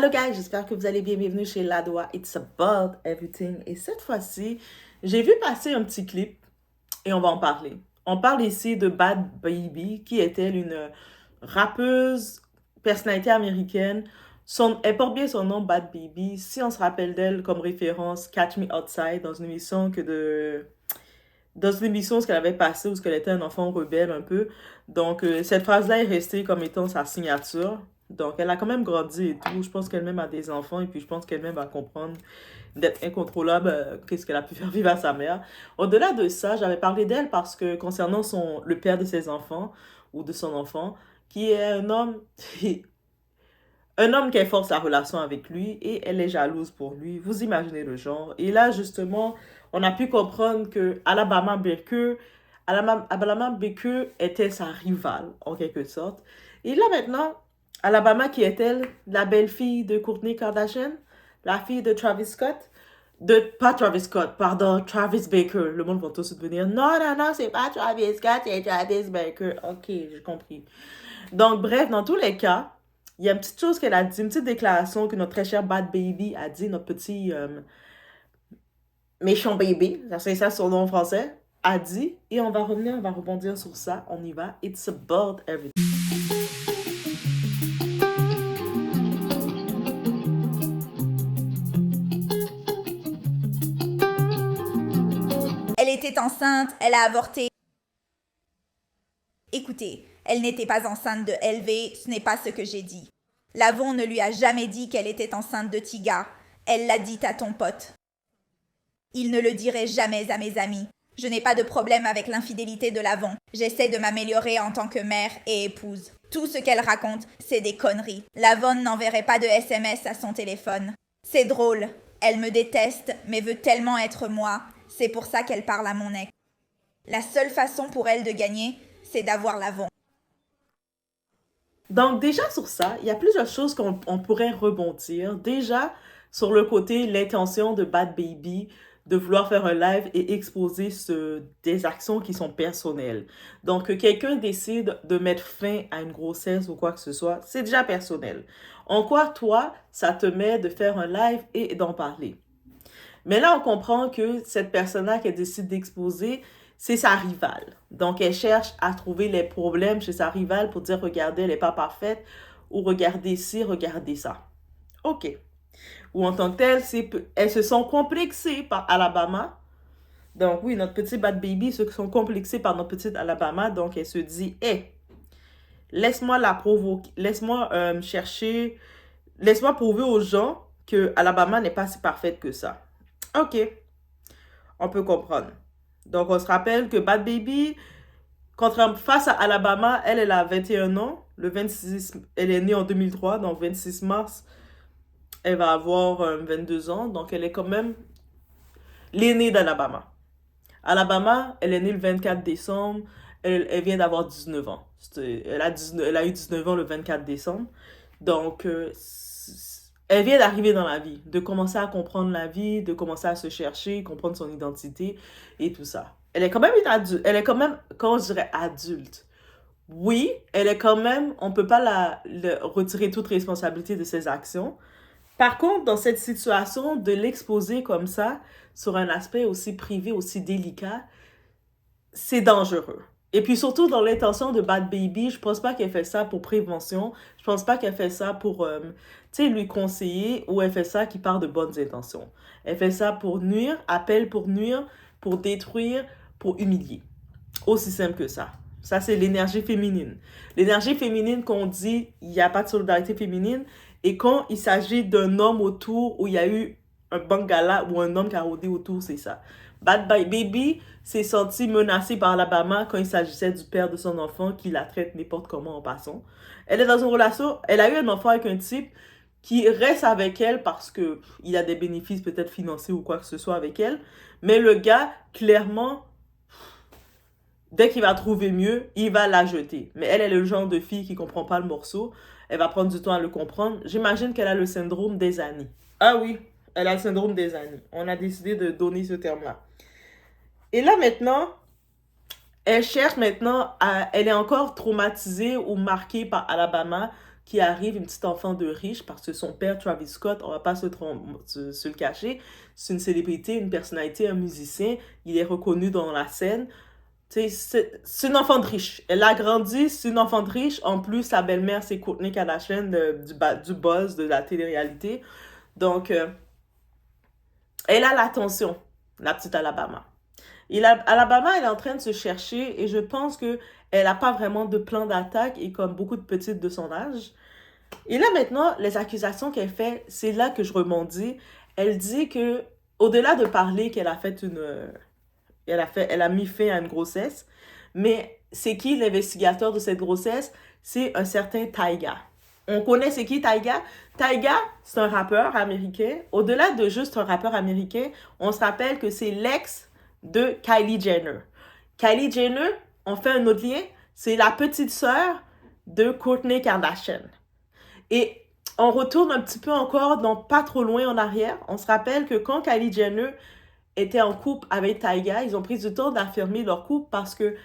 Hello guys, j'espère que vous allez bien. Bienvenue chez Ladoa. It's about everything. Et cette fois-ci, j'ai vu passer un petit clip et on va en parler. On parle ici de Bad Baby, qui est elle une rappeuse, personnalité américaine. Elle porte bien son nom, Bad Baby. Si on se rappelle d'elle comme référence, Catch Me Outside, dans une émission où elle avait passé, où elle était un enfant rebelle un peu. Donc, cette phrase-là est restée comme étant sa signature. Donc, elle a quand même grandi et tout. Je pense qu'elle-même a des enfants et puis je pense qu'elle-même va comprendre d'être incontrôlable, qu'est-ce qu'elle a pu faire vivre à sa mère. Au-delà de ça, j'avais parlé d'elle parce que concernant le père de ses enfants ou de son enfant, qui est un homme, un homme qui force la relation avec lui et elle est jalouse pour lui. Vous imaginez le genre. Et là, justement, on a pu comprendre que Alabama Baker était sa rivale, en quelque sorte. Et là, maintenant, Alabama, qui est-elle? La belle-fille de Kourtney Kardashian? La fille de Travis Scott? Pas Travis Scott, pardon, Travis Baker. Le monde va tous se devenir, non, non, non, c'est pas Travis Scott, c'est Travis Baker. Ok, j'ai compris. Donc, bref, dans tous les cas, il y a une petite chose qu'elle a dit, une petite déclaration que notre très cher Bad Baby a dit, notre petit méchant bébé, c'est ça son nom en français, a dit. Et on va revenir, on va rebondir sur ça. On y va. It's about everything. Elle était enceinte, elle a avorté. Écoutez, elle n'était pas enceinte de LV, ce n'est pas ce que j'ai dit. Lavon ne lui a jamais dit qu'elle était enceinte de Tiga. Elle l'a dit à ton pote. Il ne le dirait jamais à mes amis. Je n'ai pas de problème avec l'infidélité de Lavon. J'essaie de m'améliorer en tant que mère et épouse. Tout ce qu'elle raconte, c'est des conneries. Lavon n'enverrait pas de SMS à son téléphone. C'est drôle. Elle me déteste, mais veut tellement être moi. C'est pour ça qu'elle parle à mon ex. La seule façon pour elle de gagner, c'est d'avoir Lavon. Donc, déjà sur ça, il y a plusieurs choses qu'on pourrait rebondir. Déjà, sur le côté, l'intention de Bad Baby de vouloir faire un live et exposer des actions qui sont personnelles. Donc, que quelqu'un décide de mettre fin à une grossesse ou quoi que ce soit, c'est déjà personnel. En quoi, toi, ça te met de faire un live et d'en parler? Mais là, on comprend que cette personne-là qu'elle décide d'exposer, c'est sa rivale. Donc, elle cherche à trouver les problèmes chez sa rivale pour dire, regardez, elle n'est pas parfaite, ou regardez ci, regardez ça. OK. Ou en tant que telle, elles se sont complexées par Alabama. Donc, oui, notre petit Bad Baby se sont complexés par notre petite Alabama. Donc, elle se dit, hé, laisse-moi la provoquer, laisse-moi chercher, laisse-moi prouver aux gens que Alabama n'est pas si parfaite que ça. OK, on peut comprendre. Donc, on se rappelle que Bad Baby, face à Alabama, elle a 21 ans. Elle est née en 2003, donc 26 mars, elle va avoir 22 ans. Donc, elle est quand même l'aînée d'Alabama. Alabama, elle est née le 24 décembre. Elle vient d'avoir 19 ans. Elle a eu 19 ans le 24 décembre. Donc, elle vient d'arriver dans la vie, de commencer à comprendre la vie, de commencer à se chercher, comprendre son identité et tout ça. Elle est quand même une adulte. Elle est quand même, comment je dirais, adulte. Oui, elle est quand même, on ne peut pas retirer toute responsabilité de ses actions. Par contre, dans cette situation, de l'exposer comme ça, sur un aspect aussi privé, aussi délicat, c'est dangereux. Et puis surtout dans l'intention de Bad Baby, je pense pas qu'elle fait ça pour prévention. Je pense pas qu'elle fait ça pour, lui conseiller, ou elle fait ça qui part de bonnes intentions. Elle fait ça pour nuire, appelle pour nuire, pour détruire, pour humilier. Aussi simple que ça. Ça, c'est l'énergie féminine. L'énergie féminine qu'on dit, il n'y a pas de solidarité féminine. Et quand il s'agit d'un homme autour, où il y a eu un bangala ou un homme qui a rôdé autour, c'est ça. Bad Baby s'est senti menacée par Alabama quand il s'agissait du père de son enfant qui la traite n'importe comment en passant. Elle est dans une relation, elle a eu un enfant avec un type qui reste avec elle parce que il a des bénéfices peut-être financiers ou quoi que ce soit avec elle. Mais le gars, clairement, dès qu'il va trouver mieux, il va la jeter. Mais elle est le genre de fille qui comprend pas le morceau. Elle va prendre du temps à le comprendre. J'imagine qu'elle a le syndrome des années. Ah oui, elle a le syndrome des années. On a décidé de donner ce terme-là. Et là maintenant, elle cherche maintenant elle est encore traumatisée ou marquée par Alabama qui arrive, une petite enfant de riche, parce que son père, Travis Scott, on va pas se le cacher, c'est une célébrité, une personnalité, un musicien, il est reconnu dans la scène. Tu sais, c'est une enfant de riche. Elle a grandi, c'est une enfant de riche. En plus, sa belle-mère, c'est Kourtney Kardashian du buzz, de la télé-réalité. Donc, elle a l'attention, la petite Alabama. Et Alabama, elle est en train de se chercher et je pense que elle n'a pas vraiment de plan d'attaque et comme beaucoup de petites de son âge. Et là maintenant, les accusations qu'elle fait, c'est là que je rebondis. Elle dit que, au-delà de parler qu'elle a fait elle a mis fin à une grossesse, mais c'est qui l'investigateur de cette grossesse? C'est un certain Tyga. On connaît c'est qui Tyga? Tyga, c'est un rappeur américain. Au-delà de juste un rappeur américain, on se rappelle que c'est l'ex de Kylie Jenner. Kylie Jenner, on fait un autre lien, c'est la petite sœur de Kourtney Kardashian. Et on retourne un petit peu encore, donc pas trop loin en arrière. On se rappelle que quand Kylie Jenner était en couple avec Tyga, ils ont pris du temps d'affirmer leur couple parce que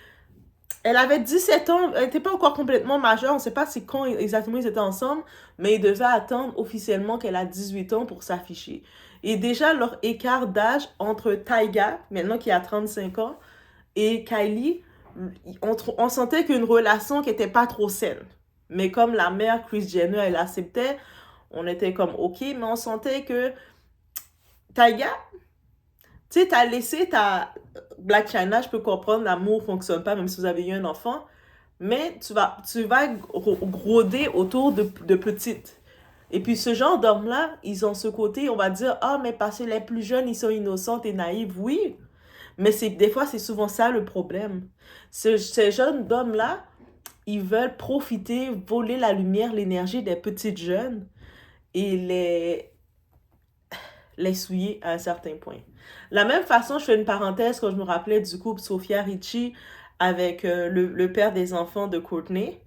elle avait 17 ans, elle n'était pas encore complètement majeure, on ne sait pas c'est quand exactement ils étaient ensemble, mais ils devaient attendre officiellement qu'elle a 18 ans pour s'afficher. Et déjà, leur écart d'âge entre Tyga, maintenant qui a 35 ans, et Kylie, on sentait qu'une relation qui n'était pas trop saine. Mais comme la mère, Kris Jenner, elle acceptait, on était comme OK, mais on sentait que Tyga, tu sais, t'as laissé ta Black China, je peux comprendre, l'amour fonctionne pas, même si vous avez eu un enfant, mais tu vas rôder autour de petites. Et puis ce genre d'hommes-là, ils ont ce côté, on va dire, ah, mais parce que les plus jeunes, ils sont innocents et naïfs. Oui, mais des fois, c'est souvent ça le problème. Ces jeunes hommes-là, ils veulent profiter, voler la lumière, l'énergie des petites jeunes et les souiller à un certain point. La même façon, je fais une parenthèse quand je me rappelais du couple Sofia Richie avec le père des enfants de Kourtney,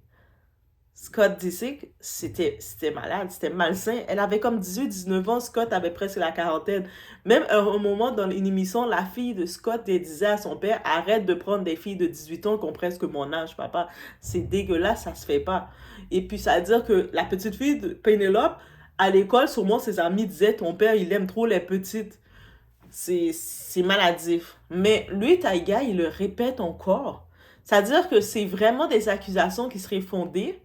Scott Disick, c'était malade, c'était malsain. Elle avait comme 18-19 ans, Scott avait presque la quarantaine. Même à un moment dans une émission, la fille de Scott disait à son père, arrête de prendre des filles de 18 ans qui ont presque mon âge, papa. C'est dégueulasse, ça se fait pas. Et puis ça veut dire que la petite fille de Penelope, à l'école, sûrement ses amis disaient, ton père, il aime trop les petites. C'est maladif. Mais lui, Tyga, il le répète encore. C'est-à-dire que c'est vraiment des accusations qui seraient fondées.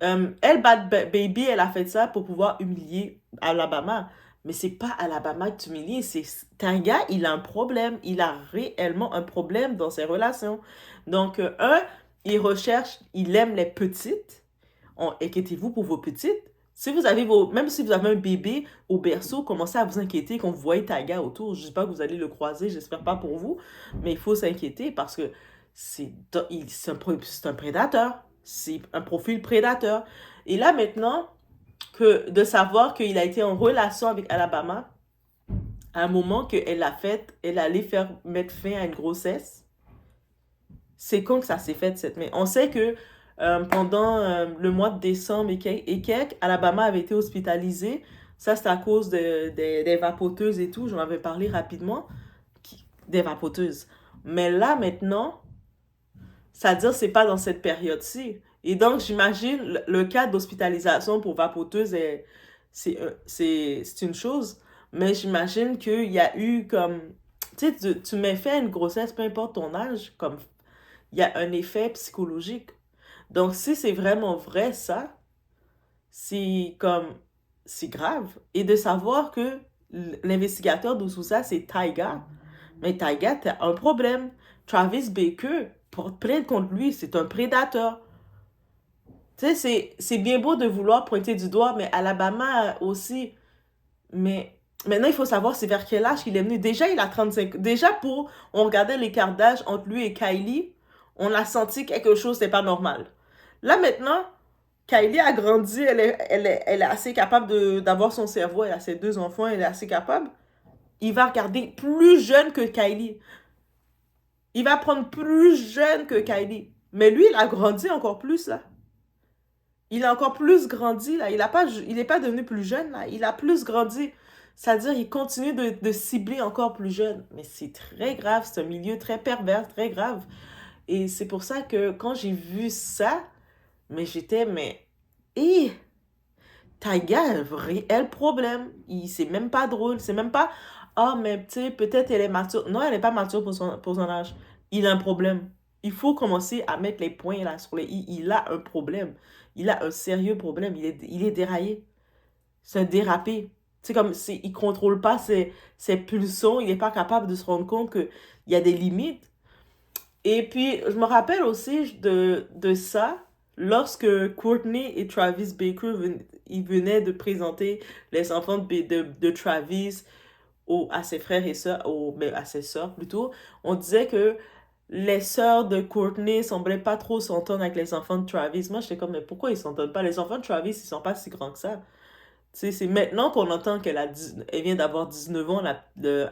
Elle, Bad Baby, elle a fait ça pour pouvoir humilier Alabama. Mais c'est pas Alabama que tu humilies, c'est Tyga, il a un problème. Il a réellement un problème dans ses relations. Donc, il recherche, il aime les petites. Inquiétez-vous pour vos petites. Si vous avez même si vous avez un bébé au berceau, commencez à vous inquiéter quand vous voyez Tyga autour. Je ne sais pas que vous allez le croiser, j'espère pas pour vous, mais il faut s'inquiéter parce que c'est un prédateur. C'est un profil prédateur. Et là, maintenant, que de savoir qu'il a été en relation avec Alabama, à un moment qu'elle a fait, elle allait mettre fin à une grossesse, c'est quand que ça s'est fait cette mai. On sait que pendant le mois de décembre et quelques, Alabama avait été hospitalisée. Ça, c'est à cause des vapoteuses et tout. J'en avais parlé rapidement. Des vapoteuses. Mais là, maintenant, c'est-à-dire c'est pas dans cette période-ci. Et donc, j'imagine, le cas d'hospitalisation pour vapoteuse, c'est une chose. Mais j'imagine qu'il y a eu comme... Tu sais, tu mets fin à une grossesse, peu importe ton âge, comme il y a un effet psychologique. Donc, si c'est vraiment vrai, ça, c'est comme, c'est grave. Et de savoir que l'investigateur de tout ça, c'est Tyga. Mais Tyga, t'as un problème. Travis Baker porte plainte contre lui, c'est un prédateur. Tu sais, c'est bien beau de vouloir pointer du doigt, mais Alabama aussi. Mais maintenant, il faut savoir c'est vers quel âge qu'il est venu. Déjà, il a 35. Déjà, on regardait l'écart d'âge entre lui et Kylie, on a senti quelque chose n'est pas normal. Là, maintenant, Kylie a grandi, elle est assez capable d'avoir son cerveau, elle a ses deux enfants, elle est assez capable. Il va regarder plus jeune que Kylie. Il va prendre plus jeune que Kylie. Mais lui, il a grandi encore plus, là. Il a encore plus grandi, là. Il n'est pas devenu plus jeune, là. Il a plus grandi. C'est-à-dire, il continue de cibler encore plus jeune. Mais c'est très grave. C'est un milieu très pervers, très grave. Et c'est pour ça que quand j'ai vu ça, mais j'étais, mais Et Taiga a un réel problème. C'est même pas drôle. C'est même pas, ah, mais tu sais, peut-être elle est mature. Non, elle n'est pas mature pour son âge. Il a un problème. Il faut commencer à mettre les points là sur les i. Il a un problème. Il a un sérieux problème. Il est déraillé. C'est un dérapé. C'est comme, il contrôle pas ses pulsions. Il n'est pas capable de se rendre compte qu'il y a des limites. Et puis, je me rappelle aussi de ça lorsque Courtney et Travis Baker ils venaient de présenter les enfants de Travis à ses frères et sœurs, mais à ses sœurs plutôt. On disait que les sœurs de Courtney semblaient pas trop s'entendre avec les enfants de Travis. Moi, j'étais comme, mais pourquoi ils s'entendent pas? Les enfants de Travis, ils sont pas si grands que ça. Tu sais, c'est maintenant qu'on entend elle vient d'avoir 19 ans,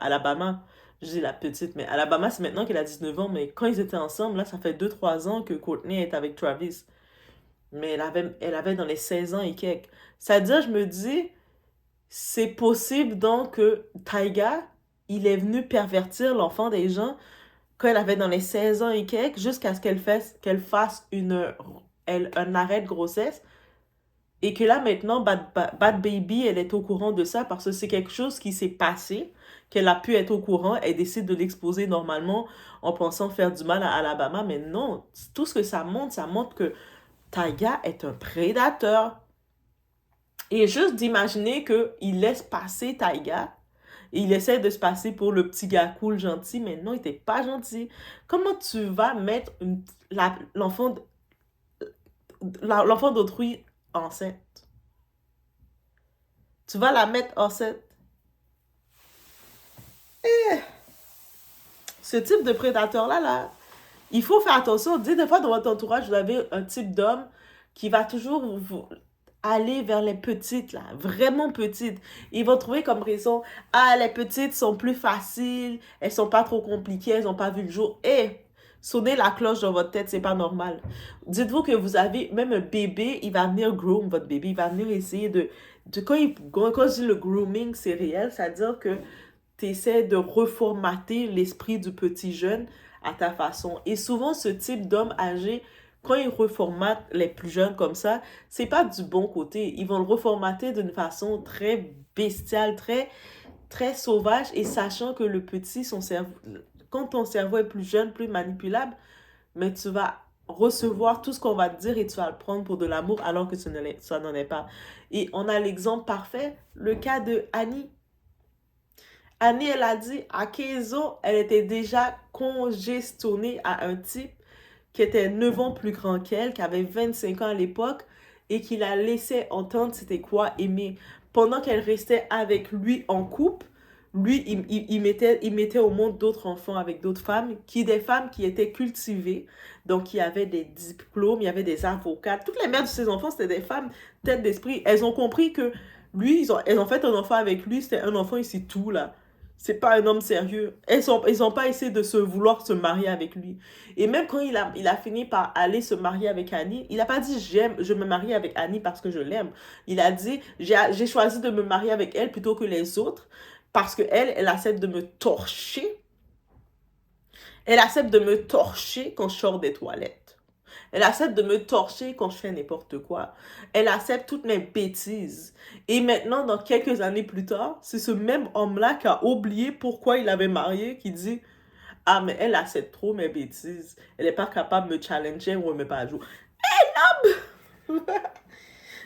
Alabama. Je dis la petite, mais Alabama, c'est maintenant qu'elle a 19 ans. Mais quand ils étaient ensemble, là, ça fait 2 3 ans que Courtney est avec Travis. Mais elle avait dans les 16 ans et quelques. C'est-à-dire, je me dis, c'est possible donc que Taiga, il est venu pervertir l'enfant des gens quand elle avait dans les 16 ans et quelques, jusqu'à ce qu'elle fasse un arrêt de grossesse. Et que là, maintenant, Bad Baby, elle est au courant de ça parce que c'est quelque chose qui s'est passé, qu'elle a pu être au courant. Elle décide de l'exposer normalement en pensant faire du mal à Alabama. Mais non, tout ce que ça montre que Taiga est un prédateur. Et juste d'imaginer qu'il laisse passer Taiga, et il essaie de se passer pour le petit gars cool, gentil, mais non, il n'était pas gentil. Comment tu vas mettre l'enfant d'autrui enceinte? Tu vas la mettre enceinte. Ce type de prédateur-là, là, il faut faire attention. Dis des fois dans votre entourage, vous avez un type d'homme qui va toujours aller vers les petites, là, vraiment petites. Ils vont trouver comme raison, ah, les petites sont plus faciles, elles sont pas trop compliquées, elles n'ont pas vu le jour. Et sonnez la cloche dans votre tête, c'est pas normal. Dites-vous que vous avez, même un bébé, il va venir groom votre bébé, il va venir essayer quand je dis le grooming, c'est réel, c'est-à-dire que tu essaies de reformater l'esprit du petit jeune à ta façon. Et souvent, ce type d'homme âgé, quand ils reformatent les plus jeunes comme ça, c'est pas du bon côté. Ils vont le reformater d'une façon très bestiale, très, très sauvage, et sachant que le petit, son cerveau, quand ton cerveau est plus jeune, plus manipulable, mais tu vas recevoir tout ce qu'on va te dire et tu vas le prendre pour de l'amour alors que ça n'en est pas. Et on a l'exemple parfait, le cas de Annie. Annie, elle a dit, à 15 ans, elle était déjà congestionnée à un type qui était 9 ans plus grand qu'elle, qui avait 25 ans à l'époque, et qui la laissait entendre c'était quoi aimer. Pendant qu'elle restait avec lui en couple, lui, il mettait au monde d'autres enfants avec d'autres femmes, des femmes qui étaient cultivées, donc qui avaient des diplômes, il y avait des avocats. Toutes les mères de ses enfants, c'était des femmes tête d'esprit. Elles ont compris que lui, elles ont fait un enfant avec lui, c'était un enfant ici tout, là. C'est pas un homme sérieux. Ils ont pas essayé de vouloir se marier avec lui. Et même quand il a fini par aller se marier avec Annie, il n'a pas dit je me marie avec Annie parce que je l'aime. Il a dit j'ai choisi de me marier avec elle plutôt que les autres parce que elle accepte de me torcher. Elle accepte de me torcher quand je sors des toilettes. Elle accepte de me torcher quand je fais n'importe quoi. Elle accepte toutes mes bêtises. Et maintenant, dans quelques années plus tard, c'est ce même homme-là qui a oublié pourquoi il avait marié, qui dit ah, mais elle accepte trop mes bêtises. Elle n'est pas capable de me challenger ou de me pas à jour.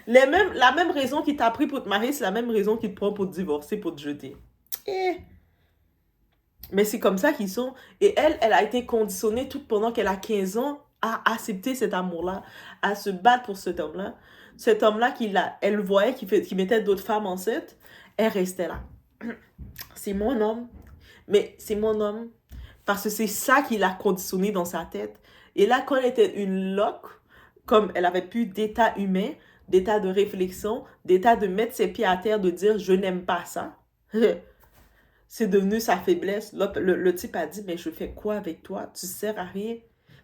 La même raison qui t'a pris pour te marier, c'est la même raison qui te prend pour te divorcer, pour te jeter. Mais c'est comme ça qu'ils sont. Et elle a été conditionnée toute pendant qu'elle a 15 ans à accepter cet amour-là, à se battre pour cet homme-là. Cet homme-là, elle voyait qu'il mettait d'autres femmes enceintes, elle restait là. C'est mon homme. Mais c'est mon homme. Parce que c'est ça qu'il a conditionné dans sa tête. Et là, quand elle était une loque, comme elle avait plus d'état humain, d'état de réflexion, d'état de mettre ses pieds à terre, de dire je n'aime pas ça, c'est devenu sa faiblesse. Le type a dit mais je fais quoi avec toi? Tu sers à rien.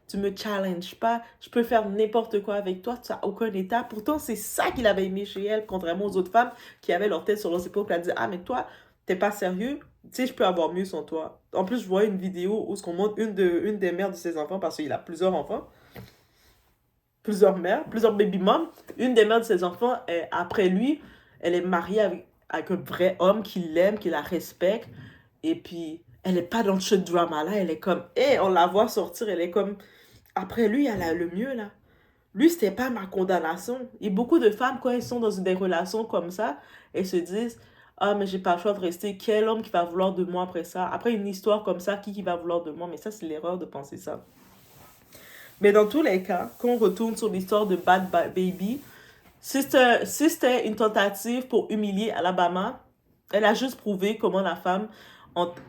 Tu me challenges pas. Je peux faire n'importe quoi avec toi. Tu n'as aucun état. Pourtant, c'est ça qu'il avait aimé chez elle, contrairement aux autres femmes qui avaient leur tête sur leurs épaules. Elle a dit ah, mais toi, t'es pas sérieux. Tu sais, je peux avoir mieux sans toi. En plus, je vois une vidéo où on montre une des mères de ses enfants parce qu'il a plusieurs enfants. plusieurs mères, plusieurs baby moms. Une des mères de ses enfants, après lui, elle est mariée avec un vrai homme qui l'aime, qui la respecte. Et puis, elle n'est pas dans ce drama-là. Elle est comme, on la voit sortir, elle est comme, après lui, elle a le mieux, là. Lui, c'était pas ma condamnation. Et beaucoup de femmes, quand elles sont dans des relations comme ça, elles se disent, ah, mais j'ai pas le choix de rester. Quel homme qui va vouloir de moi après ça? Après une histoire comme ça, qui va vouloir de moi? Mais ça, c'est l'erreur de penser ça. Mais dans tous les cas, quand on retourne sur l'histoire de Bad Baby, si c'était une tentative pour humilier Alabama, elle a juste prouvé comment la femme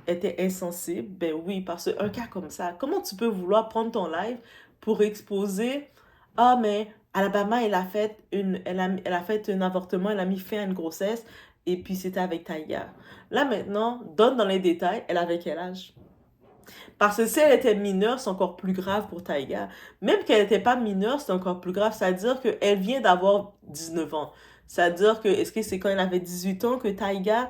était insensible. Ben oui, parce qu'un cas comme ça, comment tu peux vouloir prendre ton live pour exposer, ah, mais Alabama, elle a fait un avortement, elle a mis fin à une grossesse, et puis c'était avec Taïga. Là maintenant, donne dans les détails, elle avait quel âge? Parce que si elle était mineure, c'est encore plus grave pour Taïga. Même qu'elle n'était pas mineure, c'est encore plus grave. C'est-à-dire qu'elle vient d'avoir 19 ans. C'est-à-dire que, est-ce que c'est quand elle avait 18 ans que Taïga,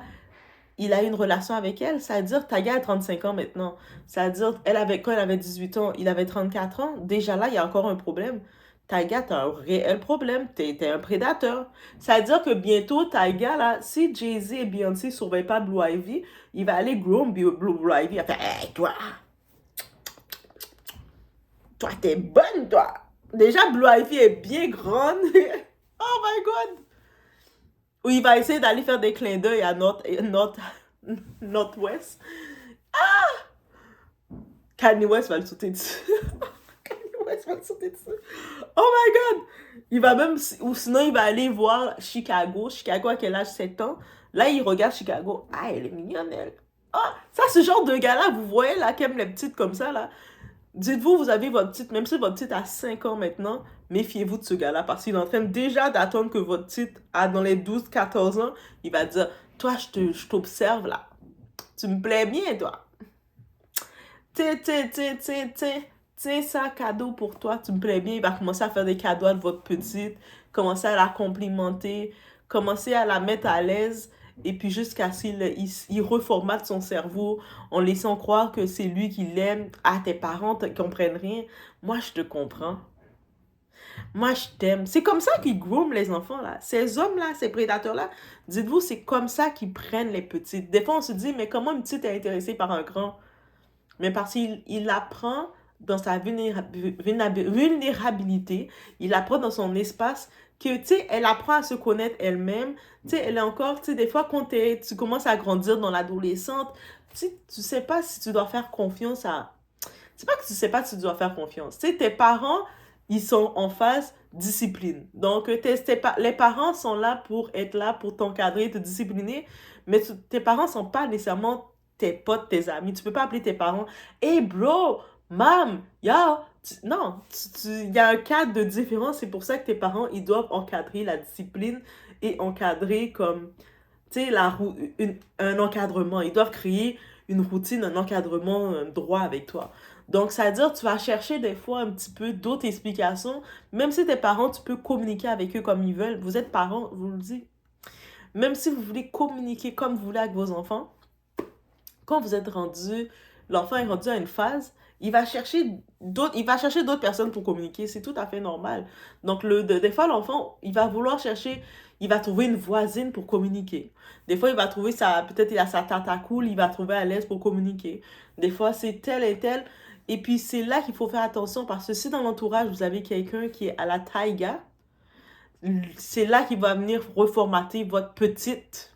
il a eu une relation avec elle? C'est-à-dire que Taïga a 35 ans maintenant. C'est-à-dire quand elle avait 18 ans, il avait 34 ans. Déjà là, il y a encore un problème. Taïga, t'as un réel problème. T'es un prédateur. C'est-à-dire que bientôt, Taïga, là, si Jay-Z et Beyoncé ne surveillent pas Blue Ivy, il va aller groom Blue Ivy. Il va faire, hey, toi, t'es bonne, toi. Déjà, Blue Ivy est bien grande. Oh my God. Ou il va essayer d'aller faire des clins d'œil à Northwest. Kanye West va le sauter dessus. Kanye West va le sauter dessus. Oh my God. Il va même, ou sinon il va aller voir Chicago. Chicago à quel âge? 7 ans. Là, il regarde Chicago. Ah, elle est mignonne, elle. Ah, ça, ce genre de gars-là, vous voyez, là, qui aime les petites comme ça, là. Dites-vous, vous avez votre petite, même si votre petite a 5 ans maintenant, méfiez-vous de ce gars-là parce qu'il est en train déjà d'attendre que votre petite a dans les 12-14 ans. Il va dire, toi, je t'observe là. Tu me plais bien, toi. Tiens, ça, cadeau pour toi, tu me plais bien. Il va commencer à faire des cadeaux à votre petite, commencer à la complimenter, commencer à la mettre à l'aise. Et puis jusqu'à ce qu'il reformate son cerveau en laissant croire que c'est lui qui l'aime. Ah, tes parents ne comprennent rien. Moi, je te comprends. Moi, je t'aime. C'est comme ça qu'ils grooment les enfants, là. Ces hommes-là, ces prédateurs-là, dites-vous, c'est comme ça qu'ils prennent les petites. Des fois, on se dit, mais comment une petite est intéressée par un grand? Mais parce qu'il apprend dans sa vulnérabilité, il apprend dans son espace que, tu sais, elle apprend à se connaître elle-même. Tu sais, elle est encore, tu sais, des fois, quand tu commences à grandir dans l'adolescente, tu sais pas si tu dois faire confiance à... C'est pas que tu sais pas si tu dois faire confiance. Tu sais, tes parents, ils sont en phase discipline. Donc, les parents sont là pour être là, pour t'encadrer, te discipliner, mais tes parents sont pas nécessairement tes potes, tes amis. Tu peux pas appeler tes parents, hey bro, mam, yo. Non, il y a un cadre de différence. C'est pour ça que tes parents, ils doivent encadrer la discipline et encadrer comme, tu sais, un encadrement. Ils doivent créer une routine, un encadrement droit avec toi. Donc, ça veut dire que tu vas chercher des fois un petit peu d'autres explications. Même si tes parents, tu peux communiquer avec eux comme ils veulent. Vous êtes parents, vous le dites. Même si vous voulez communiquer comme vous voulez avec vos enfants, quand vous êtes rendu, l'enfant est rendu à une phase, il va chercher d'autres personnes pour communiquer. C'est tout à fait normal. Donc, des fois, l'enfant, il va vouloir chercher, il va trouver une voisine pour communiquer. Des fois, il va trouver peut-être il a sa tata cool, il va trouver à l'aise pour communiquer. Des fois, c'est tel et tel. Et puis, c'est là qu'il faut faire attention parce que si dans l'entourage, vous avez quelqu'un qui est à la taïga, c'est là qu'il va venir reformater votre petite.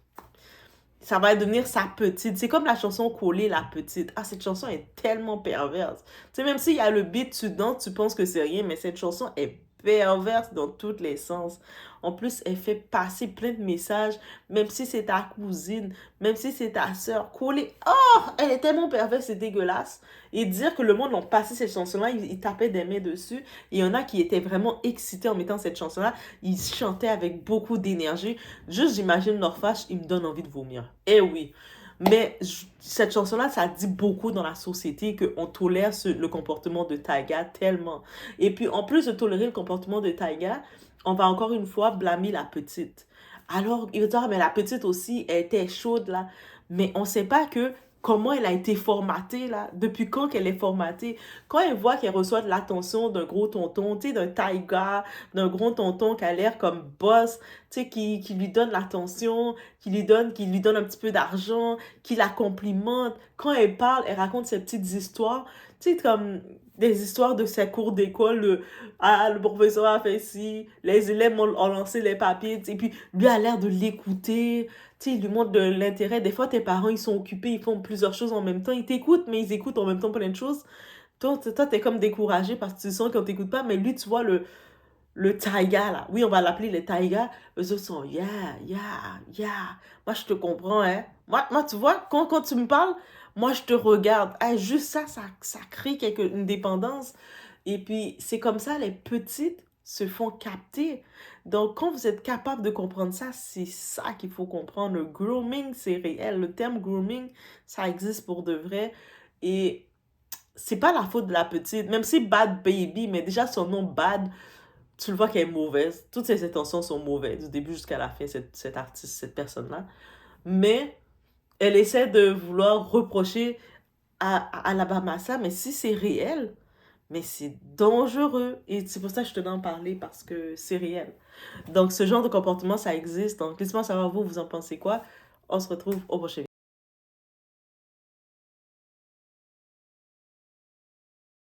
Ça va devenir sa petite. C'est comme la chanson Collée, la petite. Ah, cette chanson est tellement perverse. Tu sais, même s'il y a le beat dedans, tu penses que c'est rien, mais cette chanson est perverse dans tous les sens. En plus, elle fait passer plein de messages, même si c'est ta cousine, même si c'est ta soeur. Collée, oh, elle est tellement perverse, c'est dégueulasse. Et dire que le monde a passé cette chanson-là, ils tapaient des mains dessus. Et il y en a qui étaient vraiment excités en mettant cette chanson-là. Ils chantaient avec beaucoup d'énergie. Juste, j'imagine leur fâche, ils me donnent envie de vomir. Eh oui. Mais cette chanson-là, ça dit beaucoup dans la société qu'on tolère le comportement de Taiga tellement. Et puis, en plus de tolérer le comportement de Taiga, on va encore une fois blâmer la petite. Alors, il va dire, mais la petite aussi, elle était chaude là. Mais on ne sait pas que comment elle a été formatée, là, depuis quand qu'elle est formatée. Quand elle voit qu'elle reçoit de l'attention d'un gros tonton, tu sais, d'un Taiga, d'un gros tonton qui a l'air comme boss, tu sais, qui lui donne l'attention, qui lui donne un petit peu d'argent, qui la complimente. Quand elle parle, elle raconte ses petites histoires, tu sais, comme des histoires de ses cours d'école, ah, le professeur a fait ci, les élèves ont lancé les papiers, tu sais, et puis lui a l'air de l'écouter, tu sais, il lui montre de l'intérêt. Des fois, tes parents, ils sont occupés, ils font plusieurs choses en même temps. Ils t'écoutent, mais ils écoutent en même temps plein de choses. Toi, t'es comme découragé parce que tu sens qu'on t'écoute pas. Mais lui, tu vois, le taiga, là. Oui, on va l'appeler le taiga. Eux autres sont, yeah, yeah, yeah. Moi, je te comprends, hein. Moi tu vois, quand tu me parles, moi, je te regarde. Ah, juste ça crée une dépendance. Et puis, c'est comme ça, les petites se font capter. Donc, quand vous êtes capable de comprendre ça, c'est ça qu'il faut comprendre. Le grooming, c'est réel. Le terme grooming, ça existe pour de vrai. Et c'est pas la faute de la petite. Même si Bad Baby, mais déjà son nom Bad, tu le vois qu'elle est mauvaise. Toutes ses intentions sont mauvaises, du début jusqu'à la fin, cette artiste, cette personne-là. Mais elle essaie de vouloir reprocher à Alabama ça, mais si c'est réel, mais c'est dangereux. Et c'est pour ça que je te donne en parler, parce que c'est réel. Donc, ce genre de comportement, ça existe. Donc, laissez-moi savoir, vous en pensez quoi. On se retrouve au prochain vidéo.